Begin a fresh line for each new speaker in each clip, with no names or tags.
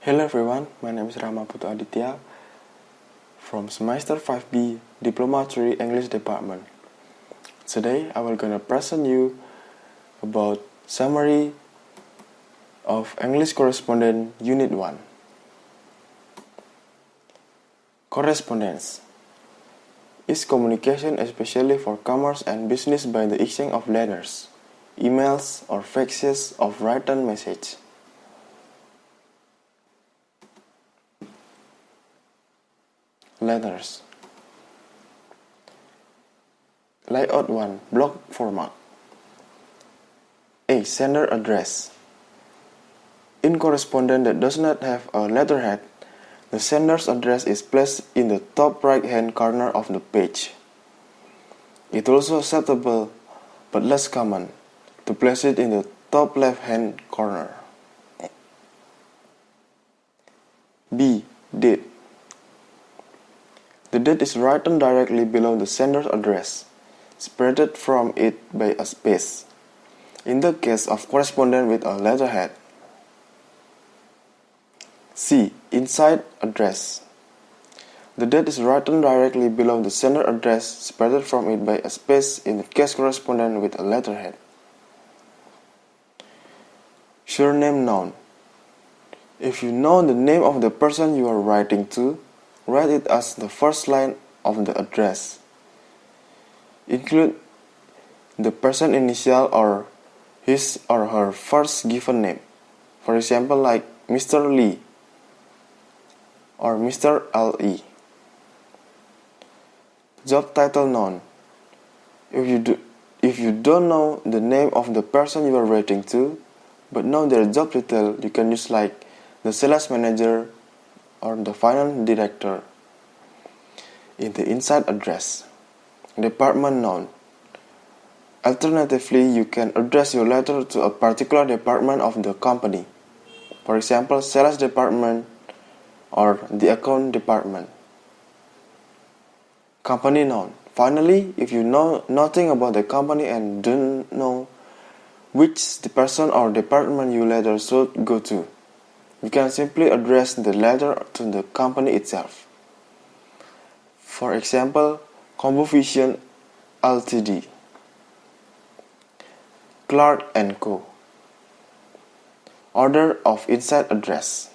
Hello everyone, my name is Rama Putu Aditya from semester 5B Diploma 3 English Department. Today I will gonna present you about summary of English Correspondence Unit 1. Correspondence is communication especially for commerce and business by the exchange of letters, emails or faxes of written message. Letters. Layout 1. Block format. A. Sender address. In correspondence that does not have a letterhead, the sender's address is placed in the top right-hand corner of the page. It is also acceptable, but less common, to place it in the top left-hand corner. B. Date. The date is written directly below the sender's address, separated from it by a space, in the case of correspondence with a letterhead. C. Inside address. The date is written directly below the sender address, separated from it by a space in the case correspondence with a letterhead. Surname noun. If you know the name of the person you are writing to, write it as the first line of the address. Include the person's initial or his or her first given name. For example, like Mr. Lee or Mr. L.E. Job title noun. If you don't know the name of the person you are writing to, but know their job title, you can use like the sales manager or the finance director. In the inside address. Department noun. Alternatively, you can address your letter to a particular department of the company. For example, sales department or the account department. Company noun. Finally, if you know nothing about the company and don't know which the person or department your letter should go to, you can simply address the letter to the company itself. For example, Combovision Ltd. Clark & Co. Order of inside address.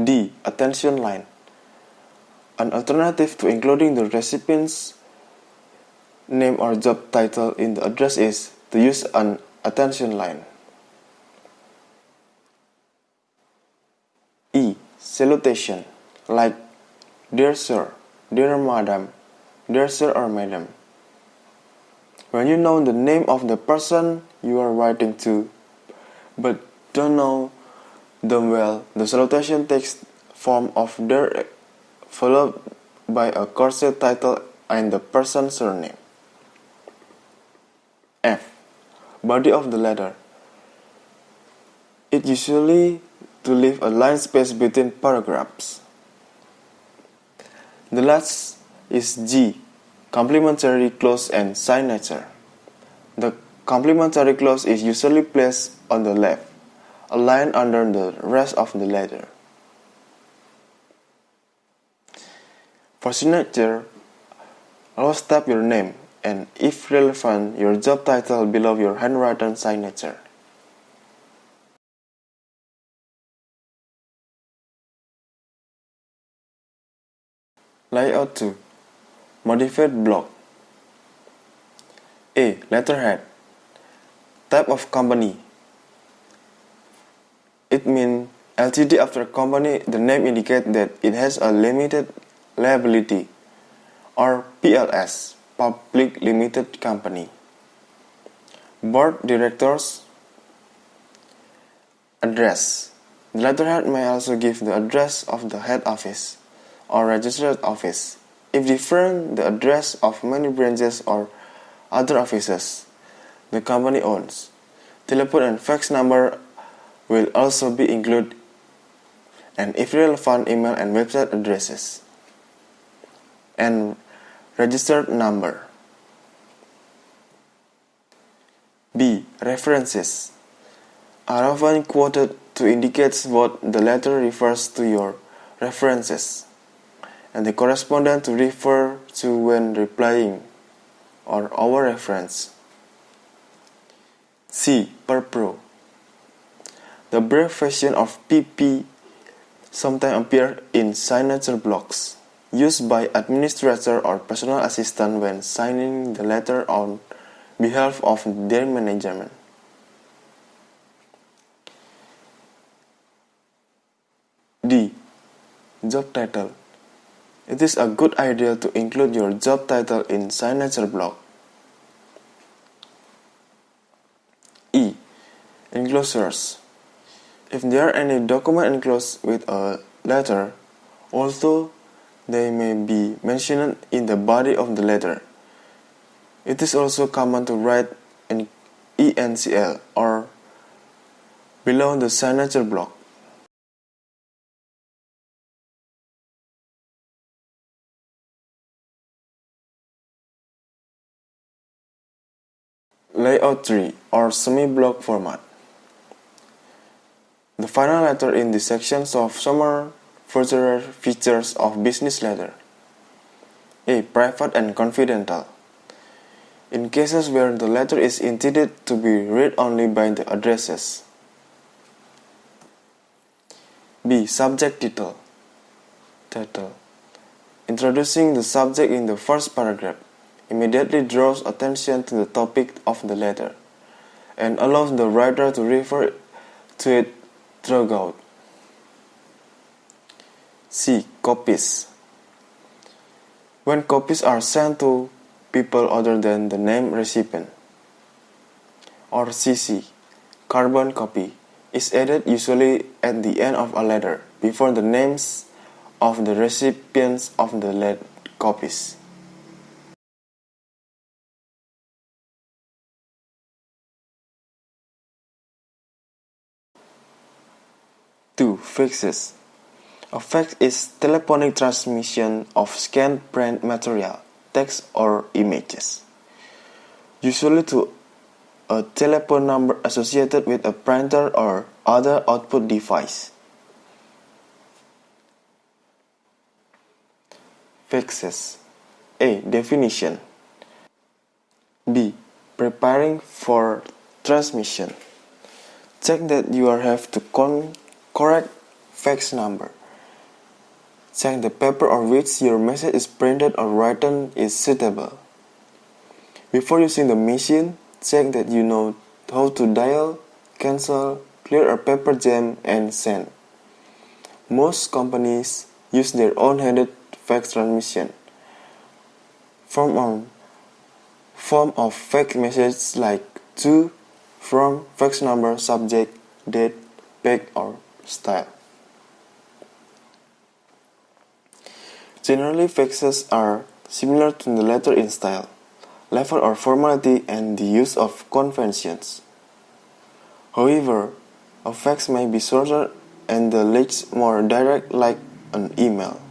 D. Attention line. An alternative to including the recipient's name or job title in the address is to use an attention line. E. Salutation, like Dear Sir, Dear Madam, Dear Sir or Madam. When you know the name of the person you are writing to, but don't know them well, the salutation takes form of Dear followed by a cursive title and the person's surname. F. Body of the letter. It usually to leave a line space between paragraphs. The last is G. Complimentary clause and signature. The complimentary clause is usually placed on the left, a line under the rest of the letter. For signature, always type your name and, if relevant, your job title below your handwritten signature. Layout 2. Modified block. A. Letterhead. Type of company. It means Ltd after company. The name indicates that it has a limited liability, or PLS, Public Limited Company. Board Directors. Address. The letterhead may also give the address of the head office or registered office. If different, the address of many branches or other offices the company owns. Telephone and fax number will also be included, and if relevant, email and website addresses. And registered number. B. References are often quoted to to indicate what the letter refers to your references, and the correspondent to refer to when replying, or our reference. C. Per-pro. The abbreviation of PP sometimes appears in signature blocks, used by administrator or personal assistant when signing the letter on behalf of their management. D. Job title. It is a good idea to include your job title in signature block. E. Enclosures. If there are any document enclosed with a letter, although they may be mentioned in the body of the letter, it is also common to write an ENCL or below the signature block. Layout tree or semi-block format. The final letter in this section of summary further features of business letter. A. Private and confidential. In cases where the letter is intended to be read only by the addresses. B. Subject title. Introducing the subject in the first paragraph immediately draws attention to the topic of the letter and allows the writer to refer to it throughout. C. Copies. When copies are sent to people other than the named recipient, or CC, carbon copy, is added usually at the end of a letter before the names of the recipients of the copies. Two. Faxes. A fax is telephonic transmission of scanned print material, text or images, usually to a telephone number associated with a printer or other output device. Faxes. A. Definition. B. Preparing for transmission. Check that you have the correct fax number. Check the paper on which your message is printed or written is suitable. Before using the machine, check that you know how to dial, cancel, clear a paper jam, and send. Most companies use their own handed fax transmission. Form of fax messages like to, from, fax number, subject, date, pack, or style. Generally, faxes are similar to the letter in style, level or formality, and the use of conventions. However, a fax may be shorter and the legs more direct like an email.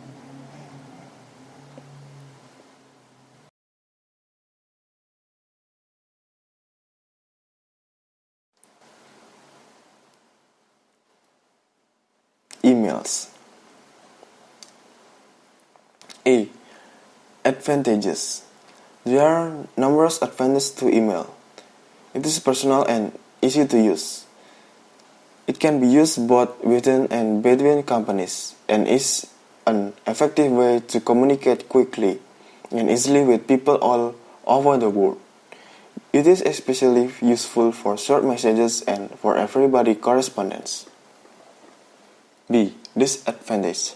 Emails. A. Advantages. There are numerous advantages to email. It is personal and easy to use. It can be used both within and between companies and is an effective way to communicate quickly and easily with people all over the world. It is especially useful for short messages and for everybody correspondence. B. Disadvantage.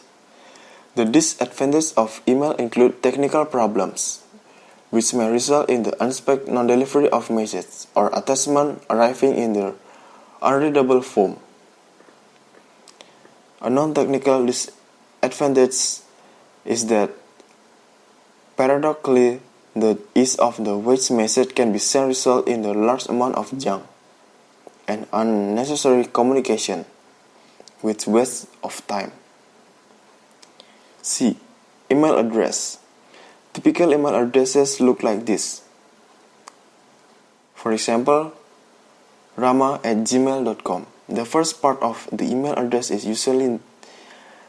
The disadvantages of email include technical problems, which may result in the unexpected non-delivery of messages or attachment arriving in the unreadable form. A non-technical disadvantage is that, paradoxically, the ease of the which message can be sent result in a large amount of junk and unnecessary communication, with waste of time. C. Email address. Typical email addresses look like this. For example, Rama@gmail.com. The first part of the email address is usually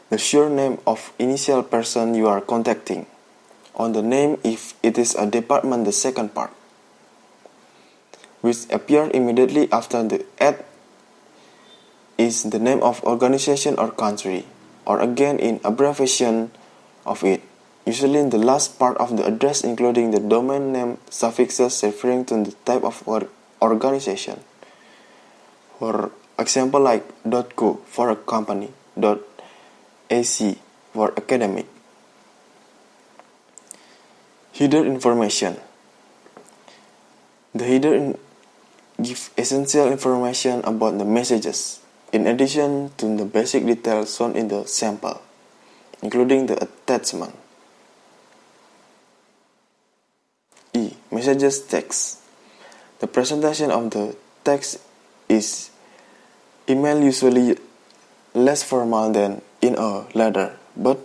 the surname of initial person you are contacting. On the name, if it is a department, the second part, which appears immediately after the at, is the name of organization or country, or again in abbreviation of it, usually in the last part of the address including the domain name suffixes referring to the type of organization. For example, like .co for a company, .ac for academic. Header information. The header gives essential information about the messages, in addition to the basic details shown in the sample, including the attachment. E. Messages text. The presentation of the text is email usually less formal than in a letter, but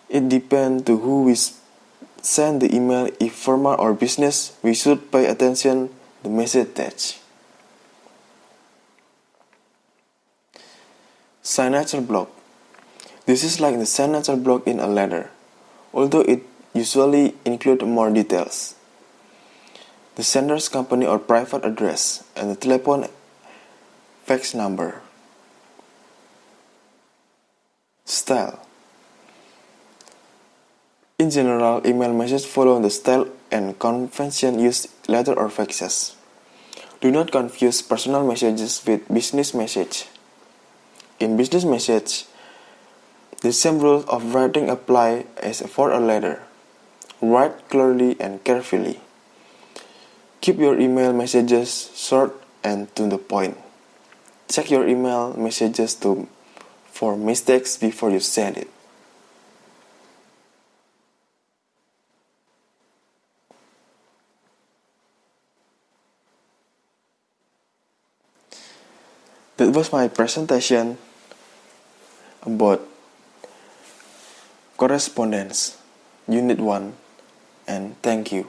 it depends to who we send the email. If formal or business, we should pay attention the message text. Signature block. This is like the signature block in a letter, although it usually includes more details. The sender's company or private address and the telephone fax number. Style. In general, email messages follow the style and convention used letter or faxes. Do not confuse personal messages with business message. In business message, the same rules of writing apply as for a letter. Write clearly and carefully. Keep your email messages short and to the point. Check your email messages for mistakes before you send it. That was my presentation about correspondence, Unit 1, and thank you.